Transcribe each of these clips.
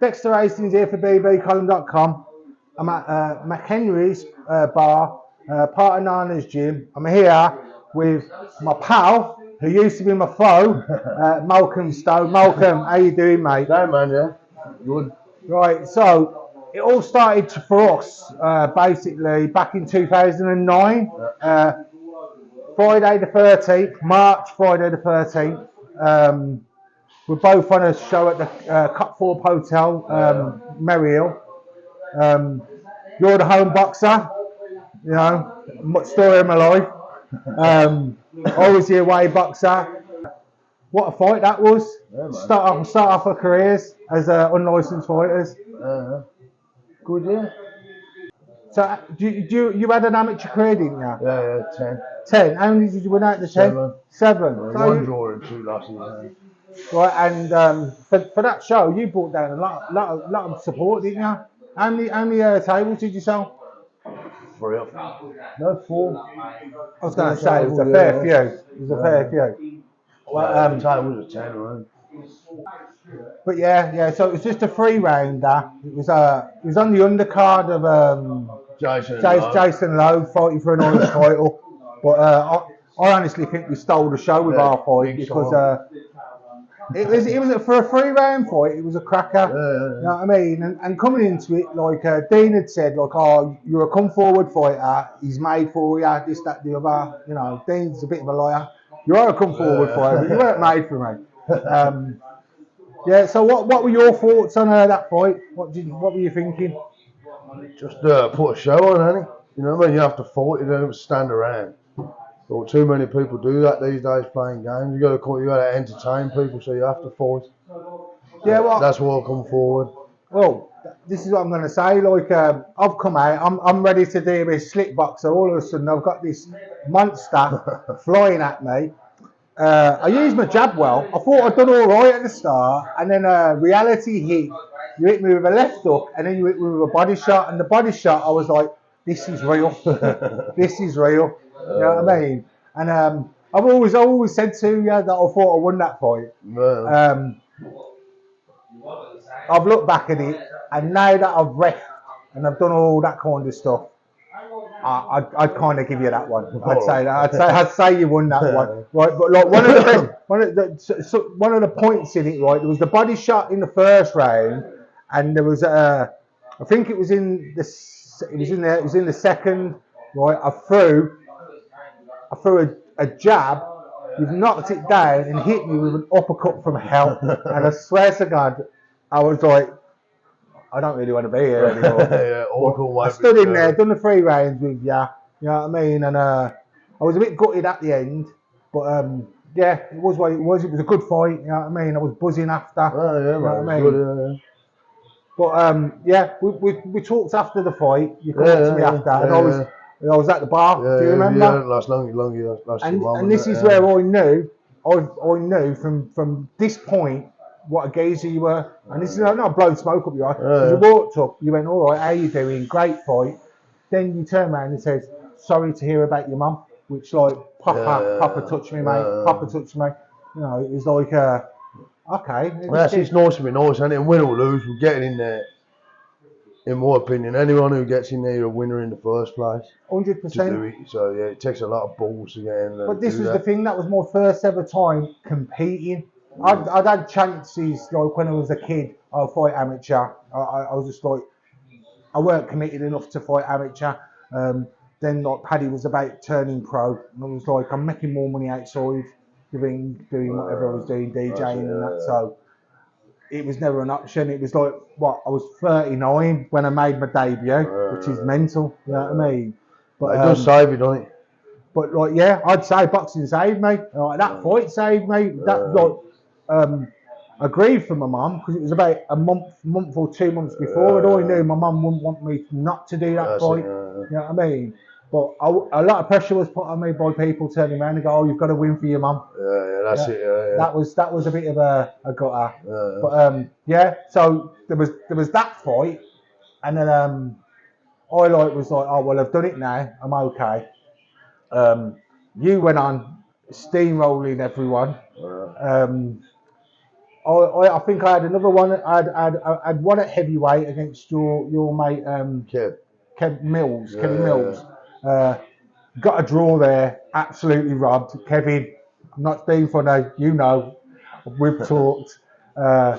Dexter Hastings here for bbcolumn.com. I'm at McHenry's bar, part of Nana's gym. I'm here with my pal, who used to be my foe, Malcolm Stowe. Malcolm, how you doing, mate? No, man, yeah. Good. Right, so it all started for us basically back in 2009. Friday the 13th, March, Friday the 13th. We're both on a show at the Cutthorpe Hotel, Merrihill. You're the home boxer, you know, story of my life. Always the away boxer. What a fight that was. Yeah, Start off our careers as unlicensed fighters. Good, yeah. So you had an amateur career, didn't you? Yeah, 10. 10. How many did you win out of the 10? 7. 7. So One draw and 2 losses. right, and for that show, you brought down a lot of support, didn't you? How many tables did you sell? 3 of them. No, 4. I was going to say it was a fair few. It was a fair few. Well, tables are 10, right? But yeah. So it was just a 3-rounder. It was on the undercard of Jason Lowe fighting for an Irish title. But I honestly think we stole the show with our fight because it was for a 3-round fight. It was a cracker. You know what I mean? And coming into it, like Dean had said, like, oh, you're a come forward fighter. He's made for you. This, that, the other. You know, Dean's a bit of a liar. You are a come forward fighter, but you weren't made for me. Yeah. So what were your thoughts on that fight? What were you thinking? Just put a show on, honey. You know what I mean? You have to fight. You don't stand around. But too many people do that these days, playing games. You got to entertain people, so you have to fight. Yeah, well, that's why I come forward. Well, this is what I'm going to say. Like, I've come out. I'm ready to do a slick boxer. All of a sudden, I've got this monster flying at me. I used my jab well. I thought I'd done all right at the start, and then reality hit. You hit me with a left hook, and then you hit me with a body shot. And the body shot, I was like, "This is real. This is real." You know what I mean? And I've always said to you that I thought I won that fight. I've looked back at it, and now that I've ref and I've done all that kind of stuff, I'd kind of give you that one. I'd say you won that one, right? But like one of the points in it, right? There was the body shot in the first round, and there was I think it was in the second, right? I threw a jab. You've knocked it down and hit me with an uppercut from hell, and I swear to God, I was like, I don't really want to be here anymore. I stood in there, done the 3 rounds with you. You know what I mean? And I was a bit gutted at the end, but yeah, it was what it was. It was a good fight. You know what I mean? I was buzzing after. Oh yeah, you know what I mean? But yeah, we talked after the fight. You came up to me after, and I was at the bar. Do you remember? Yeah, last long. And this is where I knew from this point what a geezer you were. And this is not blowing smoke up your eye. You walked up, you went, all right, how you doing? Great fight. Then you turn around and said, sorry to hear about your mum, which like, Papa touched me, mate. Papa touched me. You know, it was like, okay. It's nice to be nice, and win or lose, we're getting in there. In my opinion, anyone who gets in there, you're a winner in the first place. 100%. So yeah, it takes a lot of balls to get in there. But this was the thing, that was my first ever time competing. I'd had chances like when I was a kid. I'll fight amateur. I was just like, I weren't committed enough to fight amateur. Then like Paddy was about turning pro, and I was like, I'm making more money outside doing whatever I was doing, DJing and that. So it was never an option. It was like, what, I was 39 when I made my debut, which is mental. You know what I mean? But it does save you, don't it? But like, yeah, I'd say boxing saved me. Like, that fight saved me. That I grieved for my mum because it was about a month or 2 months before, and I knew my mum wouldn't want me not to do that fight. You know what I mean? But a lot of pressure was put on me by people turning around and go, "Oh, you've got to win for your mum." That's it. That was a bit of a gutter. But yeah, so there was that fight, and then I was like, "Oh well, I've done it now. I'm okay." You went on steamrolling everyone. I think I had another one. I'd one at heavyweight against your mate Kevin Mills. Got a draw there, absolutely robbed. Kevin, I'm not being funny, we've talked. I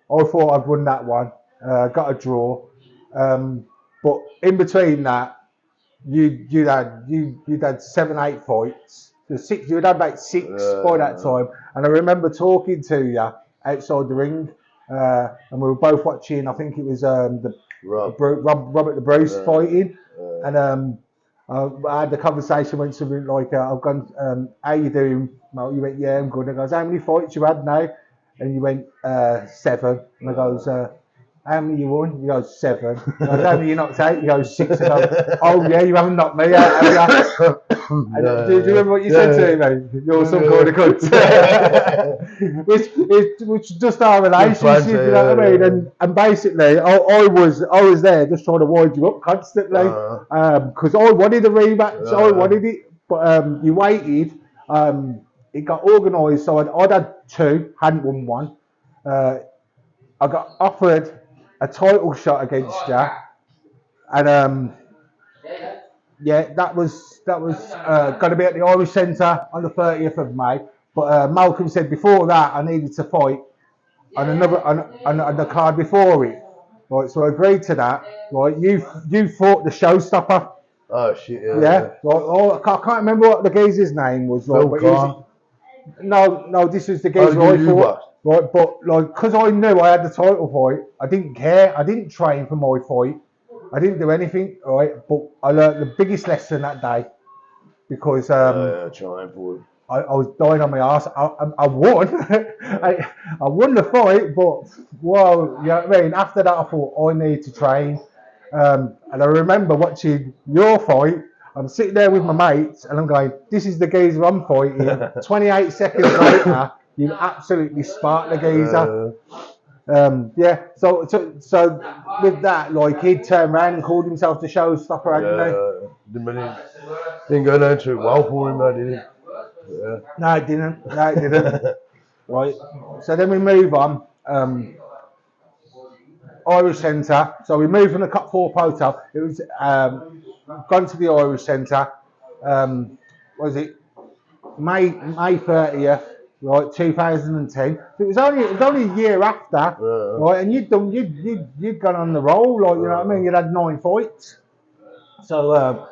thought I'd won that one, got a draw. But in between that, you'd had 7, 8 fights. You'd had about 6 by that time. And I remember talking to you outside the ring, and we were both watching. I think it was Robert the Bruce fighting, and I had the conversation when something like, "I've gone. How you doing?" Well, you went, "Yeah, I'm good." I goes, "How many fights you had now?" And you went, 7. And I goes, "How many you won?" You go, 7. I goes, "How many you knocked out?" You go, 6. I go, "Oh yeah, you haven't knocked me out, have you?" Do you remember what you said to me? You're some kind of cunt. which is just our relationship, you know what I mean? And basically, I was there just trying to wind you up constantly, because I wanted a rematch. I wanted it, but you waited. It got organised, so I'd had 2, hadn't won one. I got offered a title shot against you, and yeah, that was going to be at the Irish Centre on the 30th of May. But Malcolm said before that I needed to fight on another on the card before it. Right, so I agreed to that. Right, you fought the showstopper. Oh shit! Yeah. Yeah. Right, I can't remember what the geezer's name was. Right, but no, this is the geezer I fought. Right, but like, because I knew I had the title fight, I didn't care. I didn't train for my fight. I didn't do anything, right? But I learned the biggest lesson that day, because I was dying on my arse. I won. I won the fight, but well, you know what I mean? After that, I thought I need to train. And I remember watching your fight. I'm sitting there with my mates, and I'm going, "This is the geezer I'm fighting." 28 seconds later, you absolutely sparked the geezer. Yeah, so with that, like, he'd turn around and called himself the showstopper, hadn't he? Didn't go down too well for him, though, did it? Yeah. No, it didn't. Right. So then we move on. Irish Centre. So we moved from the Cut 4 Hotel. It was gone to the Irish Centre. Was it May 30th? Right, 2010. It was only a year after, right? And you'd gone on the roll, like, you know what I mean. You'd had 9 fights, so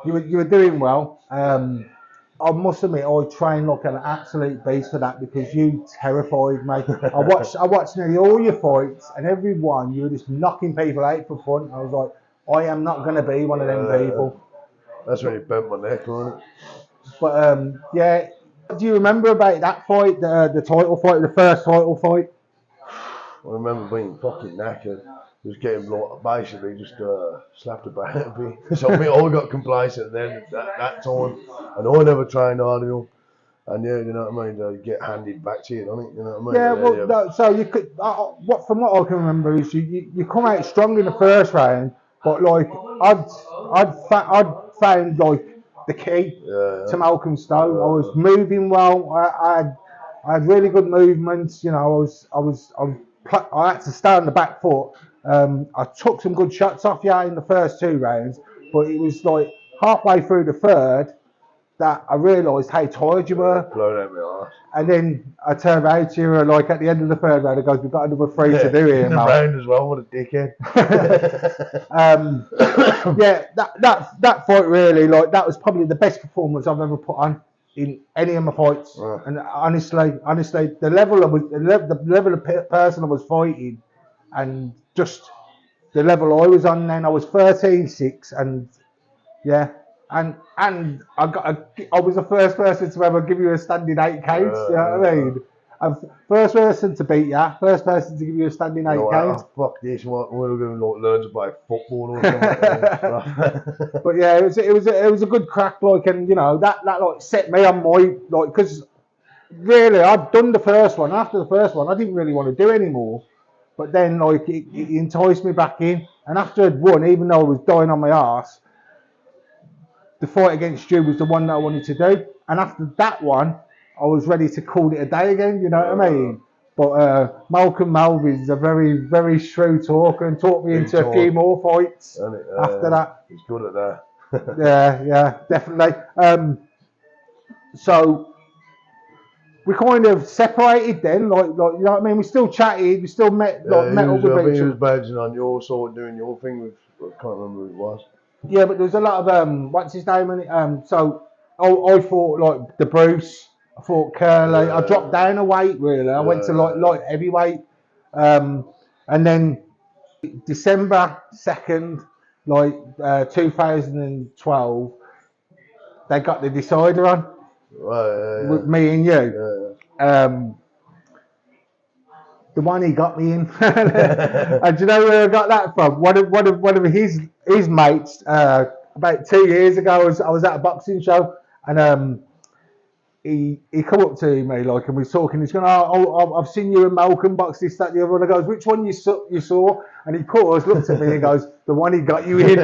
you were doing well. I must admit, I trained like an absolute beast for that, because you terrified me. I watched nearly all your fights, and every one you were just knocking people out for fun. I was like, I am not going to be one of them people. That's when you bent my neck, wasn't it? But yeah. Do you remember about that fight, the title fight, the first title fight? I remember being fucking knackered. Just getting basically just slapped about a bit. So I got complacent then at that time, and I never trained hard enough. And yeah, you know what I mean. Get handed back to you, don't it? You know what I mean? Yeah, well, no, so you could. From what I can remember is you come out strong in the first round, but like I'd found like the key to Malcolm Stowe. I was moving well. I had really good movements. You know, I had to stay on the back foot. I took some good shots off you in the first 2 rounds, but it was like halfway through the third that I realised how tired you were. Blown out my arse. And then I turned around to you, like, at the end of the third round, I goes, "We've got another 3 to do here, in the round as well. What a dickhead." Yeah, that fight really, like, that was probably the best performance I've ever put on in any of my fights. And honestly, the level of person I was fighting, and just the level I was on then, I was 13-6, and yeah. And I was the first person to ever give you a standing 8 count. You know what I mean? First person to beat you. First person to give you a standing 8 count. Fuck this! We're going to learn to play football or something. But yeah, it was a good crack. Like, and you know that like set me on my, like, because really I'd done the first one. After the first one, I didn't really want to do anymore. But then, like, it enticed me back in. And after I'd won, even though I was dying on my arse, the fight against you was the one that I wanted to do. And after that one, I was ready to call it a day again, you know what I mean? But Malcolm Melvin's a very, very shrewd talker and taught me into a few more fights after that. He's good at that. Yeah, definitely. So we kind of separated then, like you know what I mean. We still chatted, we still met, met up with I think each he was other. badging on your side, doing your thing with. I can't remember who it was. Yeah, but there was a lot of what's his name? So I fought like the Bruce. I fought Curly. I dropped down a weight really. I went to light heavyweight, and then December 2nd, 2012, they got the decider on with me and you. The one he got me in. And do you know where I got that from? One of his mates. About 2 years ago, I was at a boxing show, and he come up to me like, and we was talking. He's going, "Oh, I've seen you and Malcolm box this, that, the other." And I goes, "Which one you saw?" And he paused, looked at me, and goes, "The one he got you in."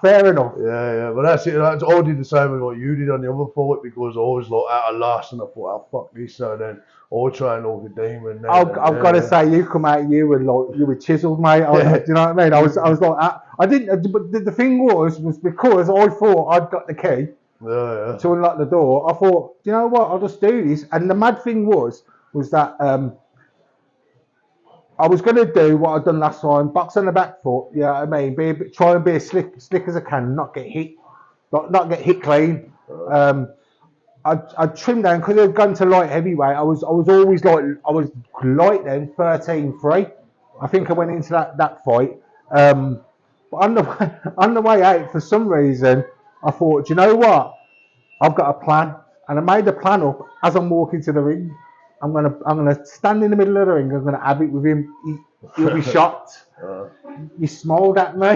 Fair enough. Yeah. But that's it. I did the same as what you did on the other fight, because I was like at a loss, and I thought, "Oh, fuck this." So then I try and look a demon. I've got to say, you come out, you were chiseled, mate. Do you know what I mean? I was like, I didn't. But the thing was because I thought I'd got the key. To unlock the door. I thought, do you know what? I'll just do this. And the mad thing was that I was going to do what I'd done last time, box on the back foot. Yeah, I mean, try and be as slick as I can, not get hit, not get hit clean. I trimmed down because I'd gone to light heavyweight. I was always light then, 13-3. I think I went into that fight. But on the way out, for some reason, I thought, do you know what? I've got a plan, and I made the plan up as I'm walking to the ring. I'm gonna stand in the middle of the ring. I'm gonna have it with him. He'll be shocked. He smiled at me.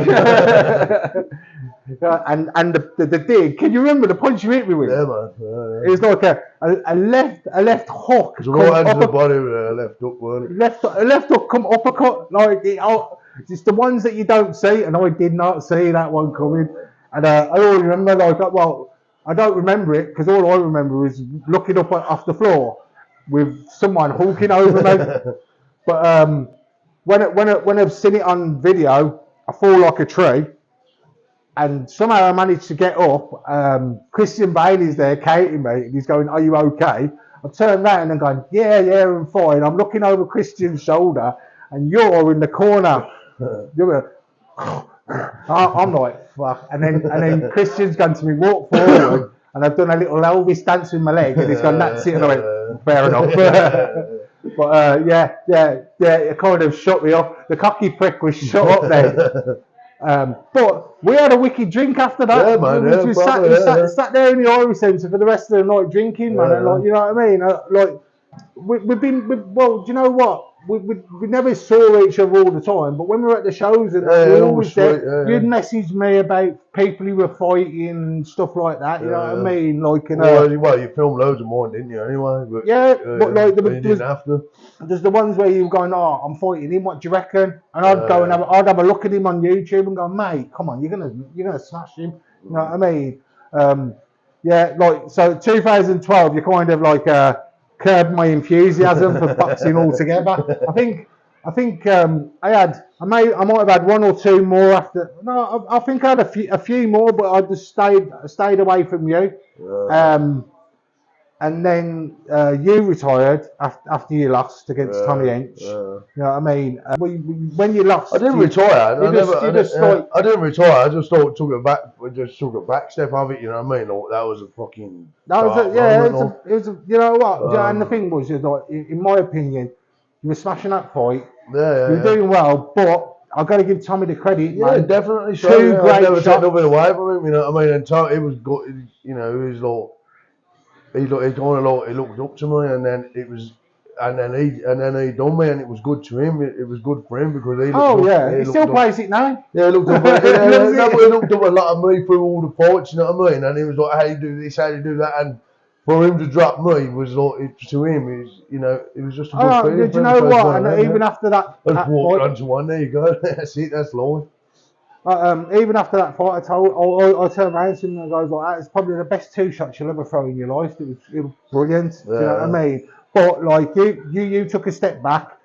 and the dig. Can you remember the punch you hit me with? Yeah, man. It was like a left hook. It was right hand to the body with a left hook, wasn't it? A left hook come uppercut. It's the ones that you don't see, and I did not see that one coming. And I always remember, I don't remember it because all I remember is looking up off the floor with someone hulking over me. But when I've seen it on video, I fall like a tree, and somehow I managed to get up. Christian Bailey's there counting me, and he's going, "Are you okay?" I turned around and going, "Yeah, I'm fine." I'm looking over Christian's shoulder, and you're in the corner. I'm like, fuck. And then Christian's gone to me, walk forward, and I've done a little Elvis dance with my leg, and he's gone, "That's it." And I went, fair enough. But it kind of shut me up. The cocky prick was shut up then. But we had a wicked drink after that. Yeah, man. We sat there in the Irish Centre for the rest of the night drinking, man. And you know what I mean? We've been, well, do you know what? We never saw each other all the time, but when we were at the shows and we were always there, you'd message me about people who were fighting and stuff like that. You know what I mean? Well, you filmed loads of mine, didn't you? Anyway, but you didn't have to. There's the ones where you're going, "Oh, I'm fighting him. What do you reckon?" And I'd go and I'd have a look at him on YouTube and go, "Mate, come on, you're gonna smash him." You know what I mean? So 2012, you're kind of curbed my enthusiasm for boxing altogether. I think I might have had one or two more after. No, I think I had a few more, but I just stayed away from you. And then you retired after you lost against Tommy Hench. You know what I mean? When you lost, I didn't retire. I didn't retire. I just took a back step of it. You know what I mean? That was a fucking. It was. You know what? And the thing was, in my opinion, you were smashing that fight. You were doing well, but I've got to give Tommy the credit. Yeah, man. Definitely. Two great shots. Never take nothing away from him. You know what I mean? And Tommy, it was good. You know, he was like. He looked up to me, and then he done me, and it was good to him. It was good for him because he looked he still plays it now. Yeah, he looked up. He looked up a lot of me through all the fights. You know what I mean? And he was like, "How do you do this? How do you do that?" And for him to drop me was like, to him, it was just a good feeling. Did you know what? And even after that, I just walked onto one. There you go. That's it. That's life. Even after that fight, I turned around to him and I goes, "That's probably the best 2 shots you'll ever throw in your life." It was brilliant. Do you know what I mean? But like you took a step back.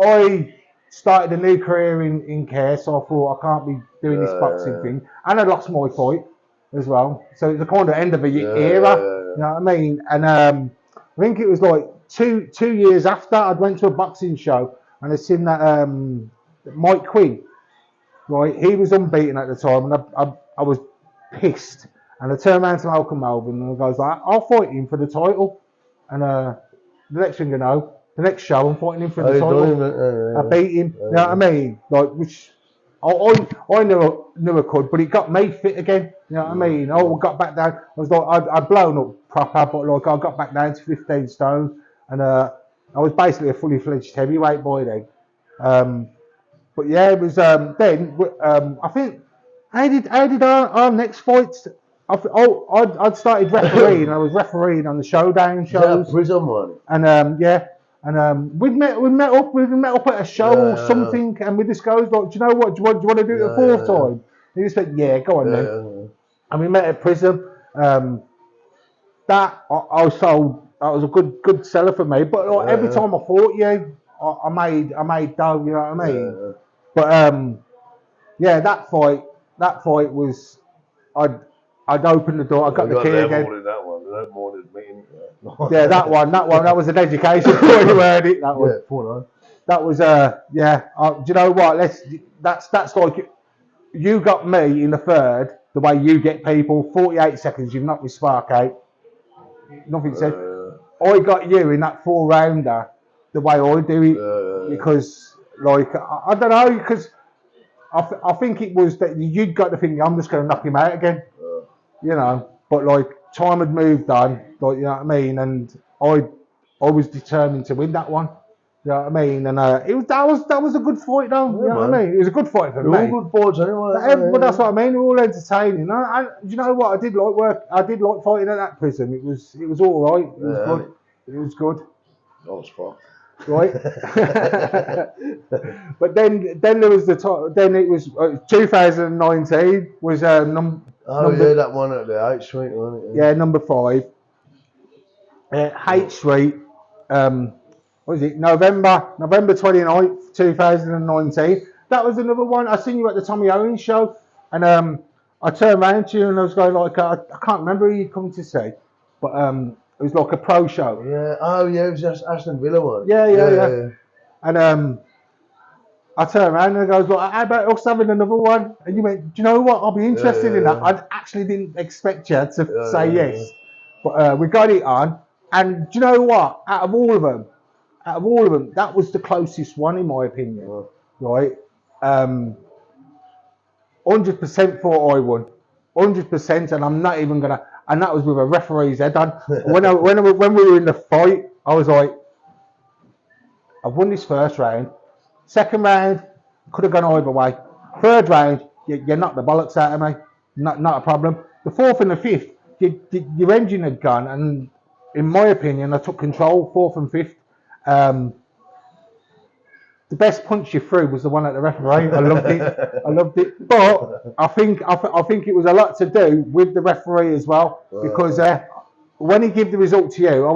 I started a new career in care, so I thought I can't be doing this boxing thing, and I lost my fight as well. So it's the kind of end of a era, you know what I mean? And I think it was like two years after I'd went to a boxing show and I seen that Mike Quinn, right? He was unbeaten at the time, and I was pissed. And I turned around to Malcolm Melvin and I goes like, I'll fight him for the title. And the next thing you know, the next show I'm fighting him for the title. I beat him. You know what I mean? Like, which I knew I could, but it got me fit again. You know what I mean? I got back down. I was like, I'd blown up proper, but like I got back down to 15 stone, and I was basically a fully fledged heavyweight boy then. But yeah, it was then. I think how did our next fights? I'd started refereeing. I was refereeing on the showdown shows. Yeah, prison one. And yeah, and we met up at a show or something, and we just goes like, do you know what? Do you want to do it a fourth time? And he just went, yeah, go on then. And we met at prison. That I was sold. That was a good seller for me. But like, every time I fought you, I made dough. You know what I mean? But yeah, that fight was I'd opened the door. I got the key again. That one. That morning meeting. Yeah, that one. That was an education before you heard it. That was. Yeah, that was yeah. Do you know what? That's like you got me in the third. The way you get people, 48 seconds. You've knocked me spark out. Nothing said. I got you in that 4-rounder. The way I do it, because like I don't know, because I think it was that you'd got the thing. I'm just going to knock him out again. You know, but like time had moved on, like, you know what I mean, and I was determined to win that one. You know what I mean, and that was a good fight though. You know what I mean? It was a good fight for me. All good fights anyway. But that's what I mean. They're all entertaining. Do you know what? I did like work. I did like fighting at that prison. It was all right. It was good. It was good. That was fun. Right. But then there was then it was 2019 was that one at the H Street, wasn't it? Yeah, number 5. H Street. What was it? November 29th, 2019. That was another one. I seen you at the Tommy Owens show, and I turned around to you and I was going like, I can't remember who you come to see, but it was like a pro show. Yeah. Oh yeah, it was just Aston Villa one. Yeah. And I turned around and I goes, like, how about us having another one? And you went, do you know what? I'll be interested in that. I actually didn't expect you to say yes. But we got it on. And do you know what? Out of all of them, that was the closest one in my opinion. Right? 100% thought I won. 100%, and I'm not even going to... And that was with a referee's head on. When we were in the fight, I was like, I've won this first round. Second round, could have gone either way. Third round, you knocked the bollocks out of me. Not a problem. The fourth and the fifth, your engine had gone, and in my opinion, I took control. Fourth and fifth. The best punch you threw was the one at the referee. I loved it. But I think it was a lot to do with the referee as well, because when he gave the result to you, I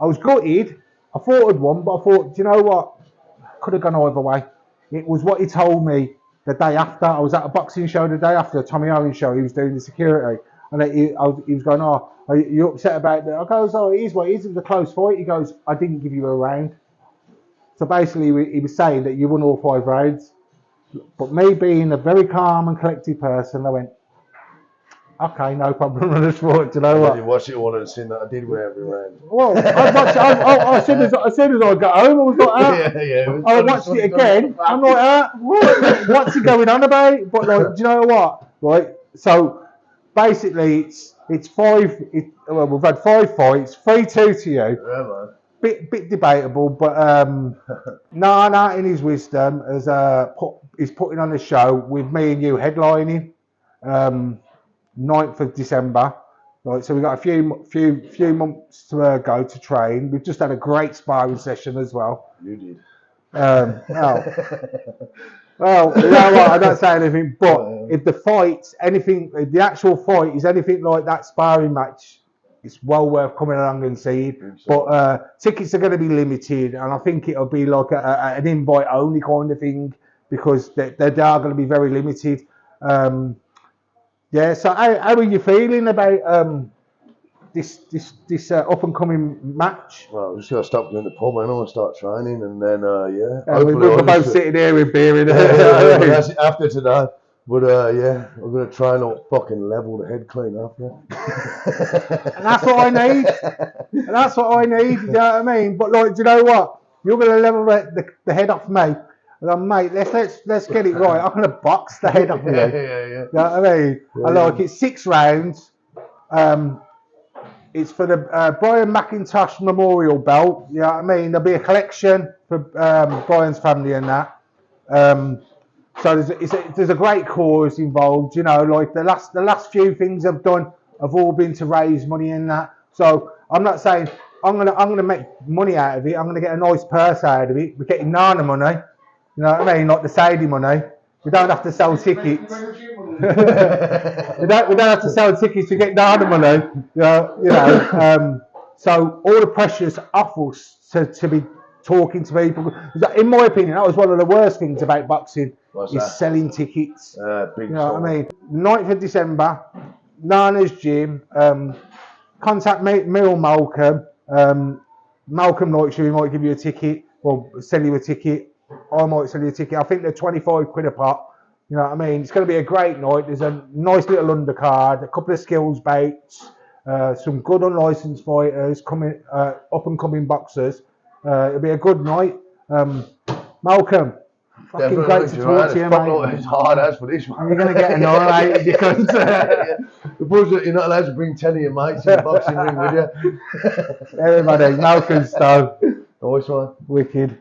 was gutted. I thought I'd won, but I thought, do you know what? Could have gone either way. It was what he told me the day after. I was at a boxing show the day after, a Tommy Owens show. He was doing the security, and he was going, "Oh, are you upset about that?" I goes, "Oh, it is what it is. It was a close fight." He goes, "I didn't give you a round." So basically, he was saying that you won all 5 rounds. But me being a very calm and collected person, I went, "Okay, no problem." I just thought, you know what? You watched it all and seen that I did win every round. Well, as soon as I got home, I was like, I watched it again. I'm like, what's he going on about? But like, do you know what? Right. So basically, it's 5. We've had 5 fights, 3-2 to you. Yeah, man. Bit debatable, but Nana, in his wisdom, is putting on a show with me and you headlining. 9th of December. Right, so we've got a few months to go to train. We've just had a great sparring session as well. You did. Well, you know what? I don't say anything, but if the actual fight is anything like that sparring match, it's well worth coming along and seeing. But tickets are going to be limited, and I think it'll be like an invite only kind of thing because they are going to be very limited. Yeah. So how are you feeling about this up and coming match? Well, I'm just gonna stop going to the pub and start training, and then We're both sitting here with beer in that's after today. But yeah, I'm gonna try and not fucking level the head clean after. And that's what I need. And that's what I need. You know what I mean? But like, do you know what? You're gonna level the head off me. And I'm, mate, let's get it right. I'm gonna box the head off you. Yeah. You know what I mean? I like it. 6 rounds. It's for the Brian McIntosh Memorial Belt. You know what I mean? There'll be a collection for Brian's family and that. So there's a great cause involved. You know, like the last few things I've done have all been to raise money and that. So I'm not saying I'm gonna make money out of it. I'm gonna get a nice purse out of it. We're getting Nana money. You know what I mean? Like the Saudi money. We don't have to sell tickets. we don't have to sell tickets to get Nana money. You know. So all the pressure's off us to be talking to people. In my opinion, that was one of the worst things about boxing. Selling tickets. Big you know what I mean? 9th of December, Nana's gym. Contact me or Malcolm. Malcolm likes you, he might give you a ticket, or sell you a ticket. I might sell you a ticket. I think they're 25 quid a pop. You know what I mean? It's going to be a great night. There's a nice little undercard, a couple of skills baits, some good unlicensed fighters coming, up and coming boxers. It'll be a good night. Malcolm, fucking great to talk to you, mate. It's hard as for this one. You're going to get annihilated because you're not allowed to bring 10 of your mates in the boxing ring with you. Everybody, Malcolm Stowe. Nice one. Wicked.